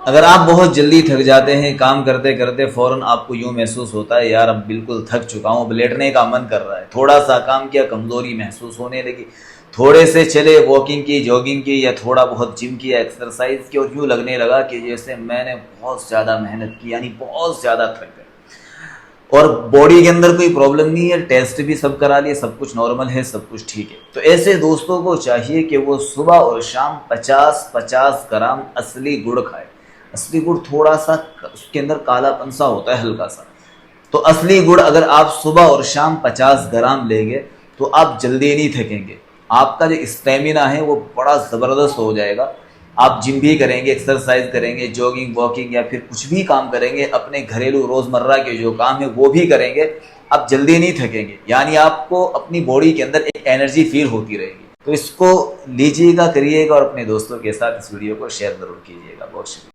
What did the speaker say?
अगर आप बहुत जल्दी थक जाते हैं काम करते करते, फौरन आपको यूं महसूस होता है यार अब बिल्कुल थक चुका हूं, अब लेटने का मन कर रहा है, थोड़ा सा काम किया कमजोरी महसूस होने लगी, थोड़े से चले वॉकिंग की, जॉगिंग की, या थोड़ा बहुत जिम किया, एक्सरसाइज की, और यूं लगने लगा कि जैसे मैंने बहुत ज्यादा मेहनत की, यानी बहुत ज्यादा थक गए और बॉडी के अंदर कोई प्रॉब्लम नहीं है, टेस्ट भी सब करा लिए, सब कुछ नॉर्मल है, सब कुछ ठीक है। तो ऐसे दोस्तों को चाहिए कि वो सुबह और शाम 50-50 ग्राम असली गुड़ खाए। असली गुड़ थोड़ा सा उसके अंदर कालापन सा होता है, हल्का सा। तो असली गुड़ अगर आप सुबह और शाम 50 ग्राम लेंगे तो आप जल्दी नहीं थकेंगे, आपका जो स्टेमिना है वो बड़ा जबरदस्त हो जाएगा। आप जिम भी करेंगे, एक्सरसाइज करेंगे, जॉगिंग वॉकिंग या फिर कुछ भी काम करेंगे, अपने घरेलू रोजमर्रा के जो काम है वो भी करेंगे, आप जल्दी नहीं थकेंगे, यानी आपको अपनी बॉडी के अंदर एक एनर्जी फील होती रहेगी। तो इसको लीजिएगा, करिएगा और अपने दोस्तों के साथ इस वीडियो को शेयर जरूर कीजिएगा। बहुत शुक्रिया।